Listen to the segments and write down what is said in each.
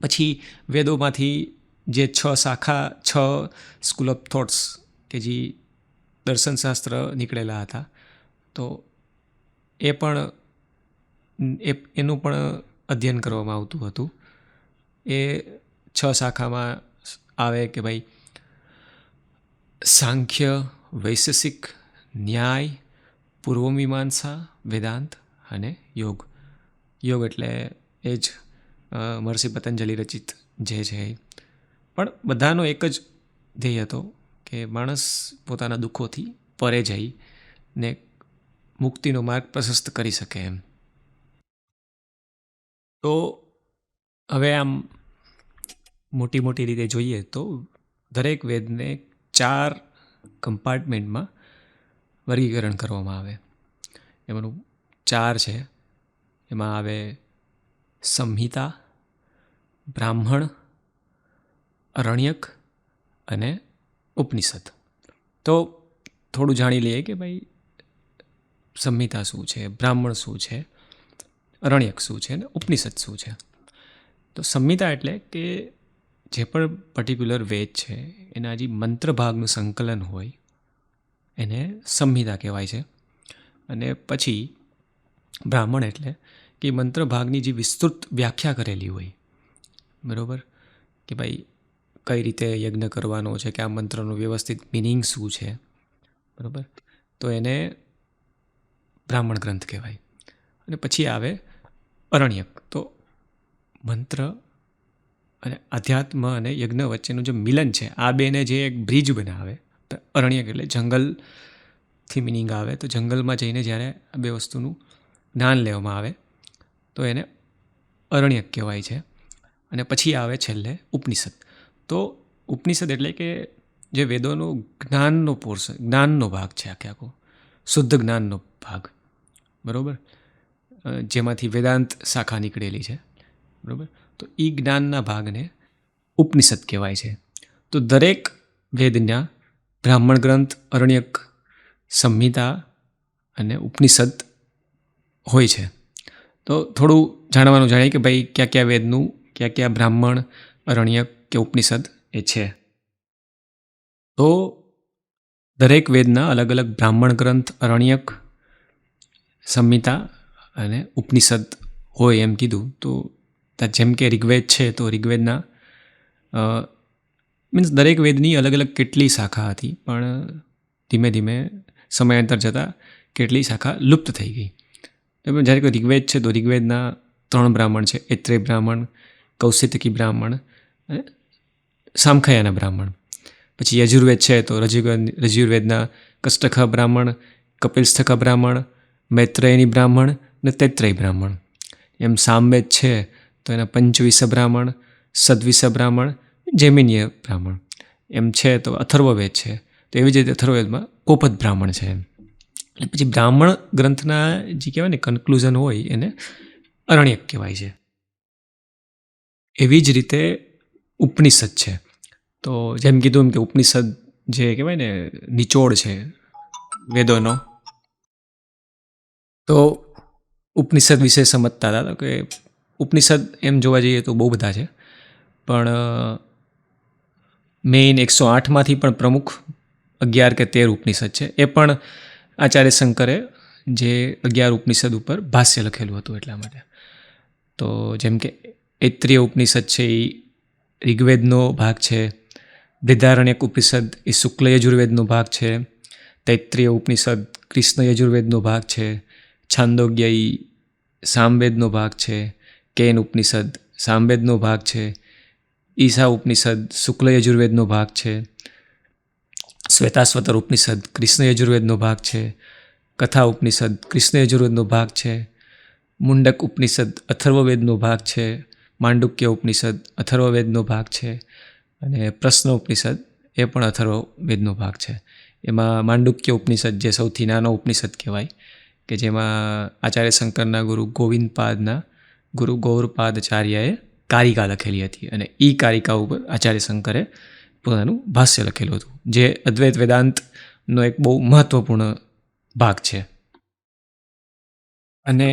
પછી વેદોમાંથી જે 6 શાખા, 6 સ્કૂલ ઓફ થોટ્સ કે જે દર્શનશાસ્ત્ર નીકળેલા હતા, તો એ પણ એનું પણ અધ્યયન કરવામાં આવતું હતું. એ 6 શાખામાં આવે કે ભાઈ સાંખ્ય, વૈશેષિક, ન્યાય, પૂર્વમીમાંસા, વેદાંત અને યોગ. યોગ એટલે એ જ મહર્ષિ પતંજલિ રચિત જે છે એ. પણ બધાનો એક જ ધ્યેય હતો કે માણસ પોતાના દુઃખોથી પરે જઈ ને મુક્તિનો માર્ગ પ્રશસ્ત કરી શકે એમ. તો હવે આમ મોટી મોટી રીતે જોઈએ તો દરેક વેદને 4 કમ્પાર્ટમેન્ટમાં વર્ગીકરણ કરવામાં આવે. એમાંનું 4 છે. એમાં આવે સંહિતા, બ્રાહ્મણ, અરણ્યક અને ઉપનિષદ. તો થોડું જાણી લઈએ કે ભાઈ સંહિતા શું છે, બ્રાહ્મણ શું છે, અરણ્યક શું છે અને ઉપનિષદ શું છે. તો સંહિતા એટલે કે જે પણ પર્ટિક્યુલર વેદ છે એના જે મંત્ર ભાગનું સંકલન હોય એને સંહિતા કહેવાય છે. અને પછી બ્રાહ્મણ એટલે કે મંત્ર ભાગની જે વિસ્તૃત વ્યાખ્યા કરેલી હોય, બરાબર, કે ભાઈ કઈ રીતે યજ્ઞ કરવાનો છે, કે આ મંત્રનું વ્યવસ્થિત મિનિંગ શું છે, બરાબર, તો એને બ્રાહ્મણ ગ્રંથ કહેવાય. અને પછી આવે અરણ્યક. તો મંત્ર અને અધ્યાત્મ અને યજ્ઞ વચ્ચેનું જે મિલન છે, આ બેને જે એક બ્રિજ બનાવે. તો અરણ્યક એટલે જંગલથી મિનિંગ આવે, તો જંગલમાં જઈને જ્યારે આ બે વસ્તુનું જ્ઞાન લેવામાં આવે તો એને અરણ્યક કહેવાય છે. અને પછી આવે છેલ્લે ઉપનિષદ. તો ઉપનિષદ એટલે કે જે વેદોનો જ્ઞાનનો પોર્શન, જ્ઞાનનો ભાગ છે, આખો શુદ્ધ જ્ઞાનનો ભાગ, બરાબર, જેમાંથી વેદાંત શાખા નીકળેલી છે, બરાબર. તો એ જ્ઞાનના ભાગને ઉપનિષદ કહેવાય છે. તો દરેક વેદના બ્રાહ્મણ ગ્રંથ, અરણ્યક, સંહિતા અને ઉપનિષદ હોય છે. તો થોડું જાણવાનું જાણીએ કે ભાઈ કયા કયા વેદનું, કયા કયા બ્રાહ્મણ, અરણ્યક કે ઉપનિષદ એ છે. તો દરેક વેદના અલગ અલગ બ્રાહ્મણ ગ્રંથ, અરણ્યક, સંહિતા અને ઉપનિષદ હોય એમ કીધું. તો જેમ કે ઋગ્વેદ છે, તો ઋગ્વેદના મીન્સ દરેક વેદની અલગ અલગ કેટલી શાખા હતી, પણ ધીમે ધીમે સમયાંતર જતાં કેટલી શાખા લુપ્ત થઈ ગઈ. જ્યારે કે ઋગ્વેદ છે તો ઋગ્વેદના 3 બ્રાહ્મણ છે: ઐત્રેય બ્રાહ્મણ, કૌશિતકી બ્રાહ્મણ અને સામખયાના બ્રાહ્મણ. પછી યજુર્વેદ છે તો યજુર્વેદના કષ્ટક બ્રાહ્મણ, કપિલસ્થક બ્રાહ્મણ, મૈત્રેયની બ્રાહ્મણ અને તૈત્રેય બ્રાહ્મણ. એમ સામવેદ છે તો એના પંચવિસ બ્રાહ્મણ, સદવિસ બ્રાહ્મણ, જૈમિનીય બ્રાહ્મણ. એમ છે તો અથર્વવેદ છે, તો એવી જ રીતે અથર્વવેદમાં કોપદ બ્રાહ્મણ છે. એમ પછી બ્રાહ્મણ ગ્રંથના જે કહેવાય ને કન્ક્લુઝન હોય એને અરણ્યક કહેવાય છે. એવી જ રીતે ઉપનિષદ છે. તો જેમ કીધું એમ કે ઉપનિષદ જે કહેવાય ને નિચોડ છે વેદોનો. તો ઉપનિષદ વિશે સમજતા હતા કે ઉપનિષદ એમ જોવા જઈએ તો બહુ બધા છે, પણ મેઇન 108માંથી પણ પ્રમુખ 11 કે 13 ઉપનિષદ છે. એ પણ આચાર્ય શંકરે જે 11 ઉપનિષદ ઉપર ભાષ્ય લખેલું હતું એટલા માટે. તો જેમ કે ઐત્રેય ઉપનિષદ છે એ ઋગ્વેદનો ભાગ છે, બૃહદારણ્યક ઉપનિષદ એ શુક્લ યજુર્વેદનો ભાગ છે, તૈત્રેય ઉપનિષદ કૃષ્ણ યજુર્વેદનો ભાગ છે, છાંદોગ્ય એ સામવેદનો ભાગ છે, કેન ઉપનિષદ સામવેદનો ભાગ છે, ઈશા ઉપનિષદ શુક્લ યજુર્વેદનો ભાગ છે, શ્વેતાશ્વતર ઉપનિષદ કૃષ્ણ યજુર્વેદનો ભાગ છે, કથા ઉપનિષદ કૃષ્ણ યજુર્વેદનો ભાગ છે, મુંડક ઉપનિષદ અથર્વવેદનો ભાગ છે, માંડુક્ય ઉપનિષદ અથર્વવેદનો ભાગ છે, અને પ્રશ્ન ઉપનિષદ એ પણ અથર્વવેદનો ભાગ છે. એમાં માંડુક્ય ઉપનિષદ જે સૌથી નાનો ઉપનિષદ કહેવાય, કે જેમાં આચાર્ય શંકરના ગુરુ ગોવિંદપાદના ગુરુ ગૌરપાદાચાર્યએ કારિકા લખેલી હતી, અને એ કારિકા ઉપર આચાર્ય શંકરે પોતાનું ભાષ્ય લખેલું હતું, જે અદ્વૈત વેદાંતનો એક બહુ મહત્વપૂર્ણ ભાગ છે. અને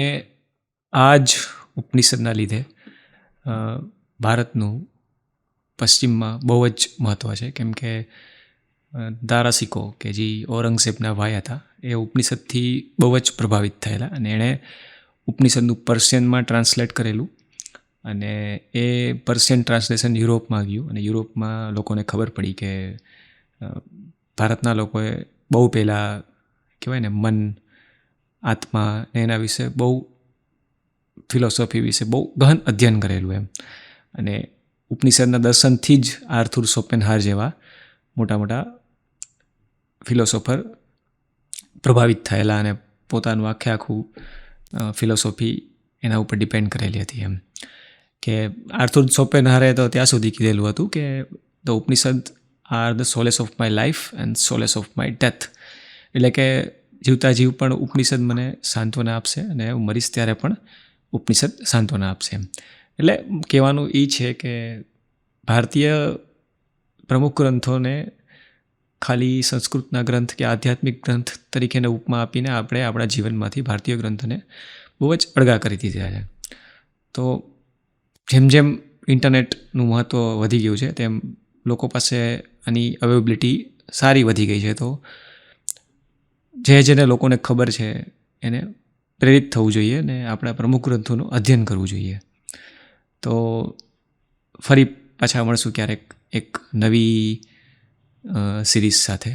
આ જ ઉપનિષદના લીધે ભારતનું પશ્ચિમમાં બહુ જ મહત્ત્વ છે, કેમ કે દારાસિકો કે જે ઔરંગઝેબના ભાઈ હતા એ ઉપનિષદથી બહુ જ પ્રભાવિત થયેલા, અને એણે ઉપનિષદનું પર્શિયનમાં ટ્રાન્સલેટ કરેલું, અને એ પર્શિયન ટ્રાન્સલેશન યુરોપમાં ગયું, અને યુરોપમાં લોકોને ખબર પડી કે ભારતના લોકોએ બહુ પહેલાં કહેવાય ને મન, આત્મા એના વિશે બહુ ફિલોસોફી વિશે બહુ ગહન અધ્યયન કરેલું એમ. અને ઉપનિષદના દર્શનથી જ આર્થુર શોપેનહાર જેવા મોટા મોટા ફિલોસોફર પ્રભાવિત થયેલા, અને પોતાનું આખું ફિલોસોફી એના ઉપર ડિપેન્ડ કરેલી હતી એમ. કે આર્થુર શોપેનહારે તો ત્યાં સુધી કીધેલું હતું કે the Upanishad are the solace of my life and solace of my death. એટલે કે જીવતા જીવ પણ ઉપનિષદ મને સાંત્વના આપશે, અને હું મરીશ ત્યારે પણ ઉપનિષદ સાંત્વના આપશે એમ. એટલે કહેવાનું એ છે કે ભારતીય પ્રમુખ ગ્રંથોને ખાલી સંસ્કૃતના ગ્રંથ કે આધ્યાત્મિક ગ્રંથ તરીકેને ઉપમા આપીને આપણે આપણા જીવનમાંથી ભારતીય ગ્રંથને બહુ જ અળગા કરી દીધા છે. તો જેમ જેમ ઇન્ટરનેટનું મહત્ત્વ વધી ગયું છે તેમ લોકો પાસે આની અવેલેબિલિટી સારી વધી ગઈ છે. તો જેને લોકોને ખબર છે એને પ્રેરિત થવું જોઈએ અને આપણા પ્રમુખ ગ્રંથોનું અધ્યયન કરવું જોઈએ. તો ફરી પાછા મળશું ક્યારેક એક નવી સિરીઝ સાથે.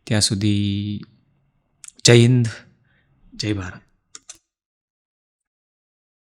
ત્યાં સુધી જય હિન્દ, જય ભારત.